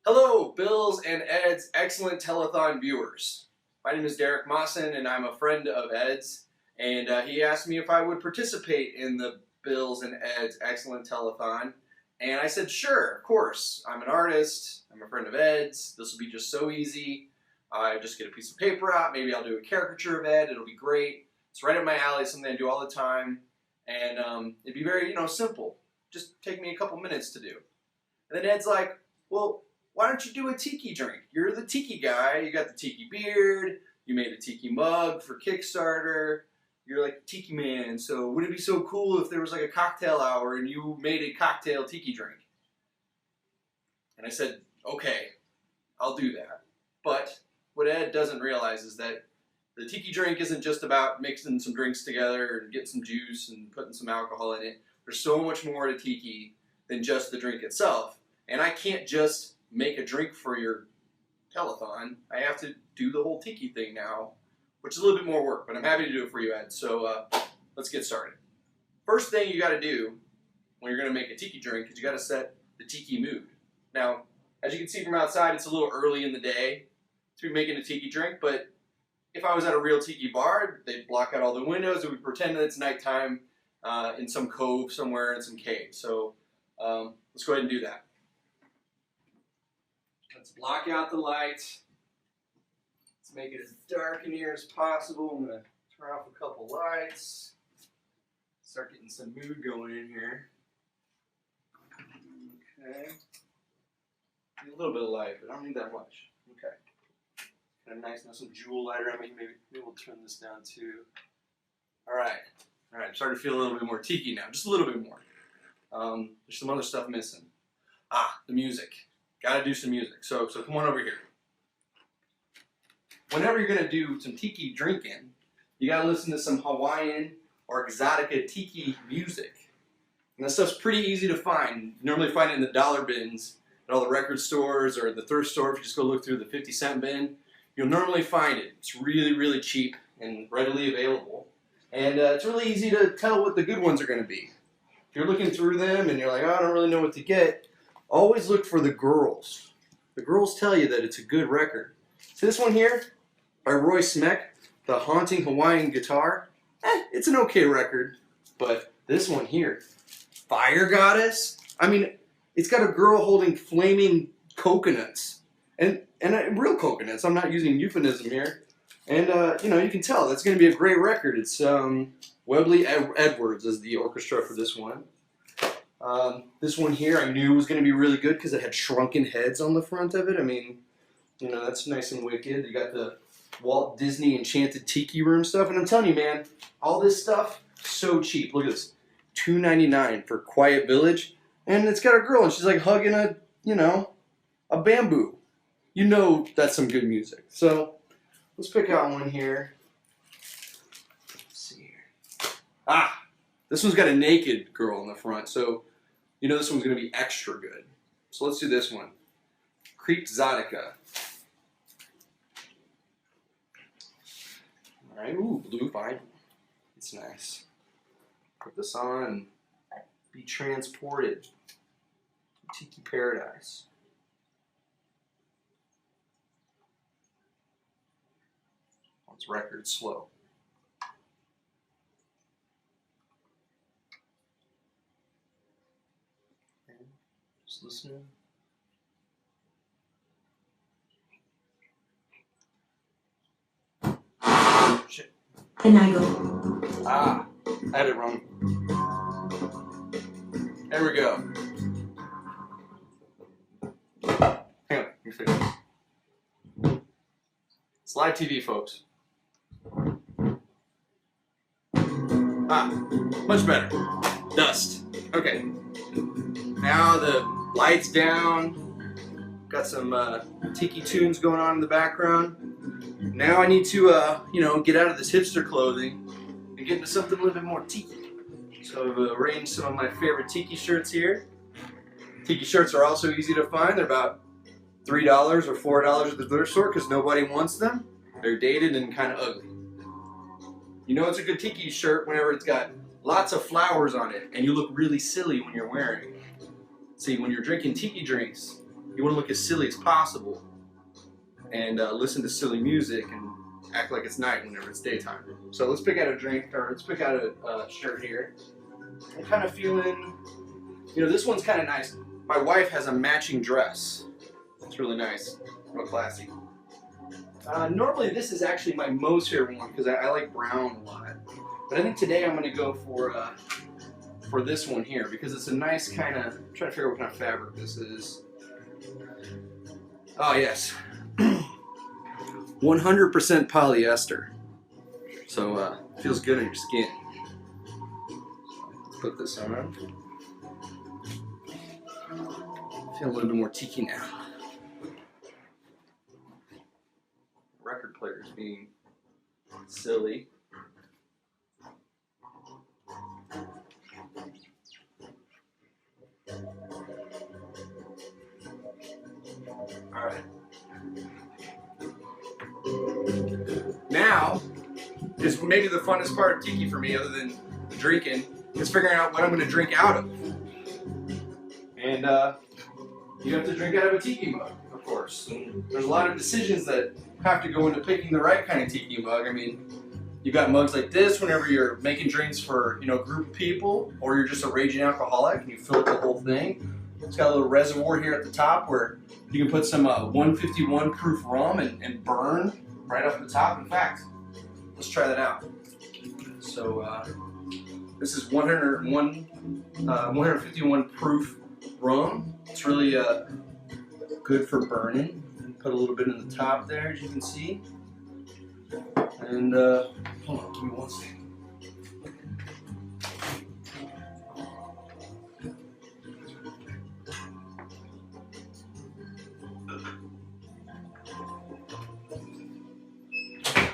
Hello, Bill's and Ed's excellent telethon viewers. My name is Darick Maasen, and I'm a friend of Ed's. And he asked me if I would participate in the Bill's and Ed's excellent telethon. And I said, sure, of course. I'm an artist. I'm a friend of Ed's. This will be just so easy. I just get a piece of paper out. Maybe I'll do a caricature of Ed. It'll be great. It's right up my alley. Something I do all the time. And it'd be very, simple. Just take me a couple minutes to do. And then Ed's like, well, why don't you do a tiki drink? You're the tiki guy. You got the tiki beard. You made a tiki mug for Kickstarter. You're like a tiki man. So wouldn't it be so cool if there was like a cocktail hour and you made a cocktail tiki drink? And I said, okay, I'll do that. But what Ed doesn't realize is that the tiki drink isn't just about mixing some drinks together and getting some juice and putting some alcohol in it. There's so much more to tiki than just the drink itself. And I can't just make a drink for your telethon. I have to do the whole tiki thing now, which is a little bit more work, but I'm happy to do it for you, Ed. So let's get started. First thing you got to do when you're going to make a tiki drink is you got to set the tiki mood. Now, as you can see from outside, it's a little early in the day to be making a tiki drink, but if I was at a real tiki bar, they'd block out all the windows and we'd pretend that it's nighttime in some cove somewhere in some cave. So let's go ahead and do that. Let's block out the lights. Let's make it as dark in here as possible. I'm going to turn off a couple lights. Start getting some mood going in here. Okay. Need a little bit of light, but I don't need that much. Okay. Kind of nice. Now some jewel lighter. Maybe we'll turn this down too. All right. All right. I'm starting to feel a little bit more tiki now. Just a little bit more. There's some other stuff missing. The music. Got to do some music. So come on over here. Whenever you're going to do some tiki drinking, you got to listen to some Hawaiian or exotica tiki music. And that stuff's pretty easy to find. You normally find it in the dollar bins at all the record stores or the thrift store. If you just go look through the 50-cent bin, you'll normally find it. It's really, really cheap and readily available. And it's really easy to tell what the good ones are going to be. If you're looking through them and you're like, oh, I don't really know what to get, always look for the girls. The girls tell you that it's a good record. See this one here by Roy Smeck, The Haunting Hawaiian Guitar? It's an okay record. But this one here, Fire Goddess? I mean, it's got a girl holding flaming coconuts. And real coconuts. I'm not using euphemism here. And, you can tell that's going to be a great record. It's Webley Edwards is the orchestra for this one. This one here I knew was going to be really good because it had shrunken heads on the front of it. I mean, that's nice and wicked. You got the Walt Disney Enchanted Tiki Room stuff. And I'm telling you, man, all this stuff, so cheap. Look at this. $2.99 for Quiet Village. And it's got a girl and she's like hugging a bamboo. You know that's some good music. So let's pick out one here. Let's see here. This one's got a naked girl in the front, so this one's going to be extra good. So let's do this one. Creep Exotica. All right, ooh, blue vinyl. It's nice. Put this on and be transported to Tiki Paradise. It's record slow. Just listening. Shit. And I go. I had it wrong. There we go. Hang on, let me fix it. It's live TV, folks. Much better. Dust. Okay. Now the lights down. Got some tiki tunes going on in the background. Now I need to, get out of this hipster clothing and get into something a little bit more tiki. So I've arranged some of my favorite tiki shirts here. Tiki shirts are also easy to find. They're about $3 or $4 at the thrift store because nobody wants them. They're dated and kind of ugly. You know it's a good tiki shirt whenever it's got lots of flowers on it and you look really silly when you're wearing it. See, when you're drinking tiki drinks, you want to look as silly as possible and listen to silly music and act like it's night whenever it's daytime. So let's pick out a drink, or let's pick out a shirt here. I'm kind of feeling, this one's kind of nice. My wife has a matching dress. It's really nice, real classy. Normally this is actually my most favorite one because I like brown a lot. But I think today I'm going to go for this one here because it's a nice kind of, I'm trying to figure out what kind of fabric this is. Oh yes, 100% polyester. So feels good on your skin. Let's put this on. Feel a little bit more tiki now. Record players being silly. All right. Now is maybe the funnest part of tiki for me, other than the drinking, is figuring out what I'm going to drink out of. And you have to drink out of a tiki mug, of course. And there's a lot of decisions that have to go into picking the right kind of tiki mug. I mean, you got mugs like this whenever you're making drinks for a group of people, or you're just a raging alcoholic and you fill up the whole thing. It's got a little reservoir here at the top where you can put some 151 proof rum and burn right off the top. In fact, let's try that out. So this is 151 proof rum. It's really good for burning. Put a little bit in the top there, as you can see. And hold on, give me one second.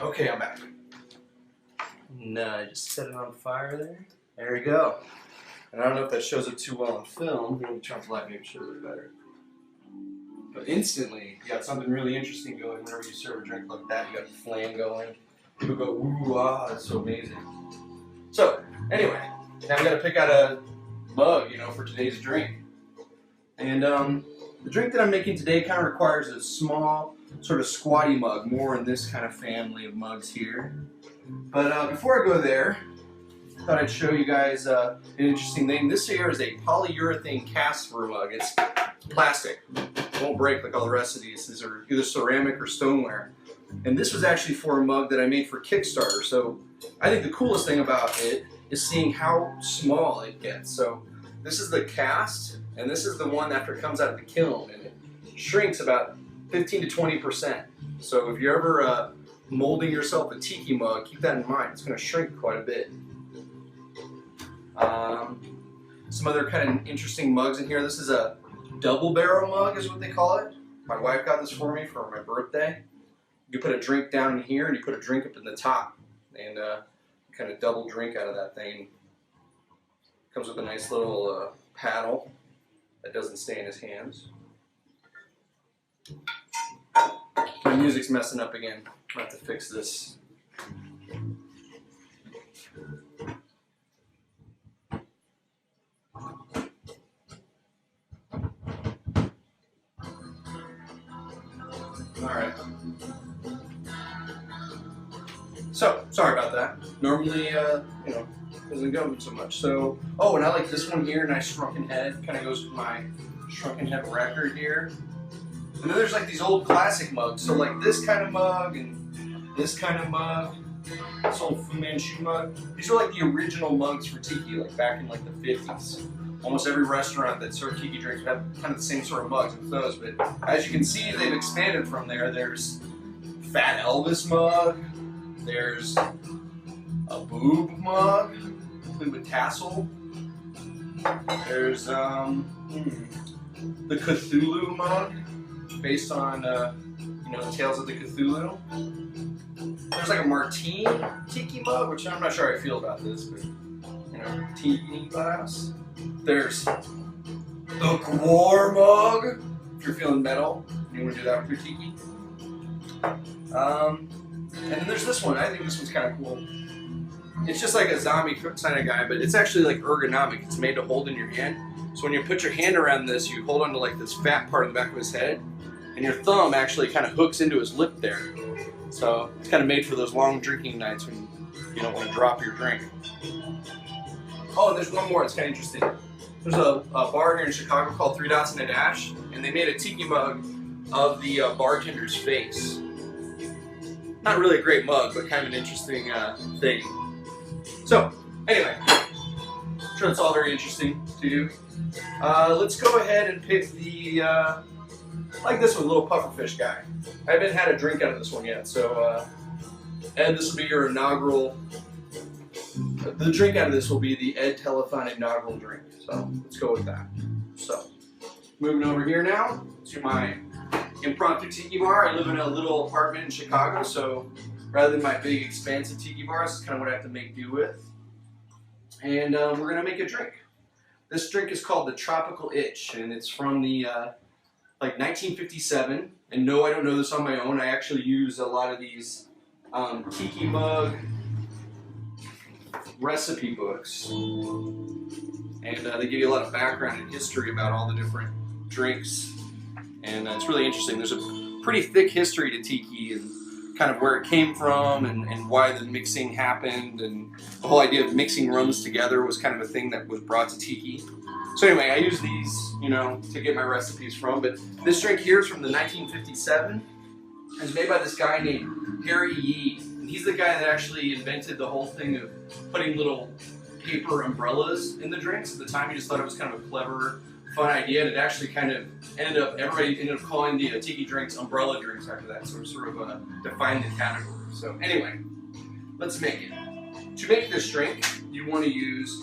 Okay, I'm back. And I just set it on fire there. There we go. And I don't know if that shows up too well on film. Let me turn off the light, maybe it shows it better. But instantly, you got something really interesting going whenever you serve a drink like that. You got the flame going. People go, ooh, ah, that's so amazing. So, anyway, now we got to pick out a mug, for today's drink. And the drink that I'm making today kind of requires a small, sort of squatty mug, more in this kind of family of mugs here. But before I go there, I thought I'd show you guys an interesting thing. This here is a polyurethane cast-for mug. It's plastic. It won't break like all the rest of these. These are either ceramic or stoneware. And this was actually for a mug that I made for Kickstarter. So I think the coolest thing about it is seeing how small it gets. So this is the cast, and this is the one after it comes out of the kiln, and it shrinks about 15 to 20%. So if you're ever molding yourself a tiki mug, keep that in mind. It's going to shrink quite a bit. Some other kind of interesting mugs in here. This is a double barrel mug is what they call it. My wife got this for me for my birthday. You put a drink down in here and you put a drink up in the top, and kind of double drink out of that thing. Comes with a nice little paddle that doesn't stay in his hands. My music's messing up again. I have to fix this. Alright. So, sorry about that. Normally, doesn't go so much. So, oh, and I like this one here, nice shrunken head. Kind of goes with my shrunken head record here. And then there's like these old classic mugs. So like this kind of mug and this kind of mug. This old Fu Manchu mug. These are like the original mugs for tiki, like back in like the 50s. Almost every restaurant that served tiki drinks would have kind of the same sort of mugs with those. But as you can see, they've expanded from there. There's Fat Elvis mug. There's a boob mug, complete with tassel. There's the Cthulhu mug, based on the Tales of the Cthulhu. There's like a Martini tiki mug, which I'm not sure how I feel about this, but tiki glass. There's the Gwar mug, if you're feeling metal, you want to do that with your tiki. And then there's this one. I think this one's kind of cool. It's just like a zombie kind of guy, but it's actually like ergonomic. It's made to hold in your hand. So when you put your hand around this, you hold on to like this fat part of the back of his head, and your thumb actually kind of hooks into his lip there. So it's kind of made for those long drinking nights when you don't want to drop your drink. Oh, and there's one more. It's kind of interesting. There's a bar here in Chicago called 3 Dots and a Dash, and they made a tiki mug of the bartender's face. Not really a great mug, but kind of an interesting thing. So, anyway, I'm sure it's all very interesting to you. Let's go ahead and pick the, like this one, little pufferfish guy. I haven't had a drink out of this one yet, so Ed, this will be your inaugural. The drink out of this will be the Ed Telethon inaugural drink. So let's go with that. So moving over here now to my impromptu tiki bar. I live in a little apartment in Chicago, so rather than my big expansive tiki bar, this is kind of what I have to make do with. And we're gonna make a drink. This drink is called the Tropical Itch, and it's from the like 1957. And no, I don't know this on my own. I actually use a lot of these tiki mug recipe books, and they give you a lot of background and history about all the different drinks, and it's really interesting. There's a pretty thick history to tiki and kind of where it came from and why the mixing happened, and the whole idea of mixing rums together was kind of a thing that was brought to tiki. So anyway, I use these, you know, to get my recipes from, but this drink here is from the 1957. It's made by this guy named Harry Yee. He's the guy that actually invented the whole thing of putting little paper umbrellas in the drinks. At the time, he just thought it was kind of a clever, fun idea, and it actually kind of everybody ended up calling the tiki drinks umbrella drinks after that, so it sort of defined the category. So anyway, let's make it. To make this drink, you want to use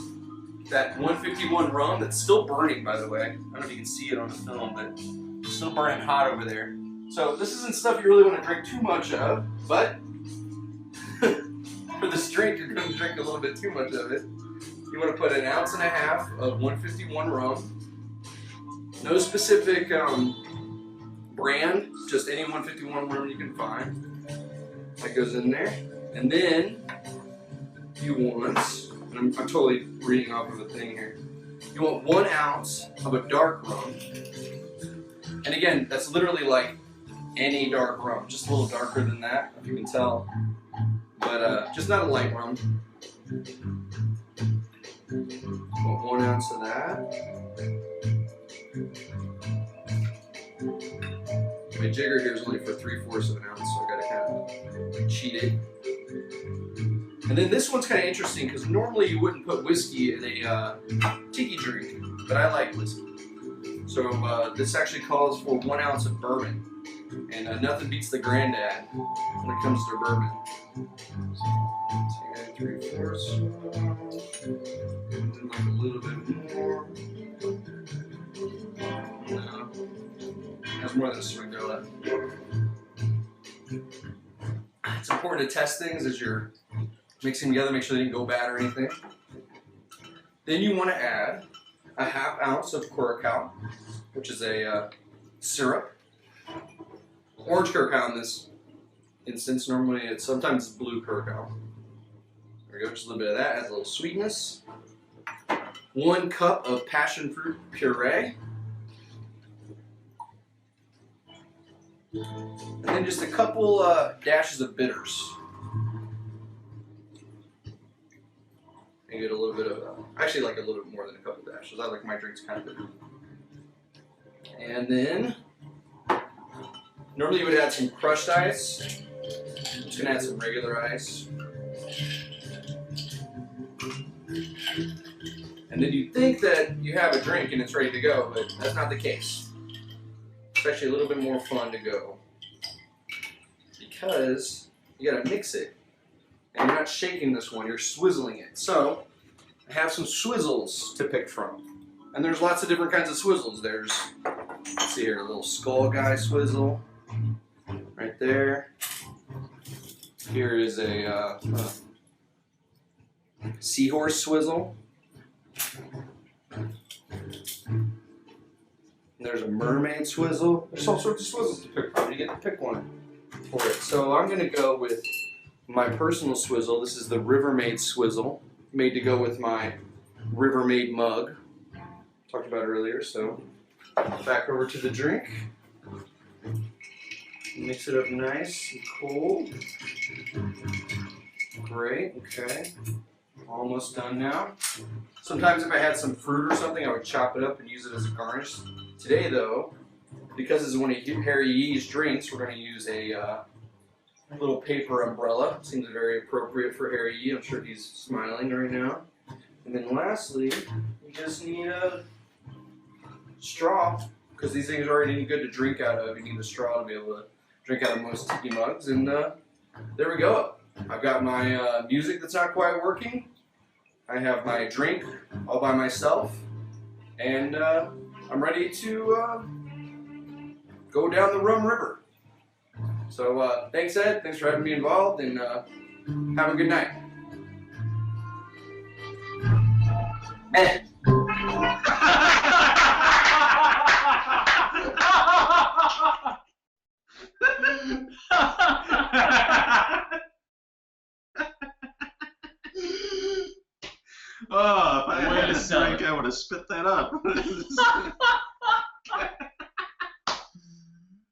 that 151 rum that's still burning, by the way. I don't know if you can see it on the film, but it's still burning hot over there. So this isn't stuff you really want to drink too much of, but for this drink, you're going to drink a little bit too much of it. You want to put 1.5 ounces of 151 rum. No specific brand, just any 151 rum you can find. That goes in there. And then you want, and I'm totally reading off of a thing here. You want 1 ounce of a dark rum. And again, that's literally like any dark rum, just a little darker than that, if you can tell. But just not a light rum. About 1 ounce of that. My jigger here is only for 3/4 of an ounce, so I gotta kind of cheat it. And then this one's kind of interesting because normally you wouldn't put whiskey in a tiki drink, but I like whiskey. So this actually calls for 1 ounce of bourbon. And nothing beats the granddad when it comes to bourbon. So you got 3/4, and then like a little bit more. No, that's more than a swing left. It's important to test things as you're mixing together, make sure they didn't go bad or anything. Then you want to add 1/2 ounce of curacao, which is a syrup. Orange curacao in this instance. Normally it's sometimes blue curacao. There we go, just a little bit of that, adds a little sweetness. 1 cup of passion fruit puree. And then just a couple dashes of bitters. And get a little bit of, actually like a little bit more than a couple dashes. I like my drinks kind of bitter. And then, normally you would add some crushed ice. I'm just going to add some regular ice. And then you think that you have a drink and it's ready to go, but that's not the case. It's actually a little bit more fun to go. Because you got to mix it. And you're not shaking this one, you're swizzling it. So, I have some swizzles to pick from. And there's lots of different kinds of swizzles. There's, let's see here, a little skull guy swizzle. Right there. Here is a seahorse swizzle. And there's a mermaid swizzle. There's all sorts of swizzles to pick from. You get to pick one for it. So I'm going to go with my personal swizzle. This is the Rivermaid swizzle, made to go with my Rivermaid mug. talked about earlier. So back over to the drink. Mix it up nice and cold. Great, okay. Almost done now. Sometimes if I had some fruit or something, I would chop it up and use it as a garnish. Today though, because this is one of Harry Yee's drinks, we're going to use a little paper umbrella. Seems very appropriate for Harry Yee. I'm sure he's smiling right now. And then lastly, you just need a straw, because these things are already good to drink out of. You need a straw to be able to drink out of most tiki mugs. And there we go. I've got my music that's not quite working. I have my drink all by myself. And I'm ready to go down the rum river. So thanks, Ed. Thanks for having me involved, and have a good night. Ed. Oh, if I had a drink, I would have spit that up.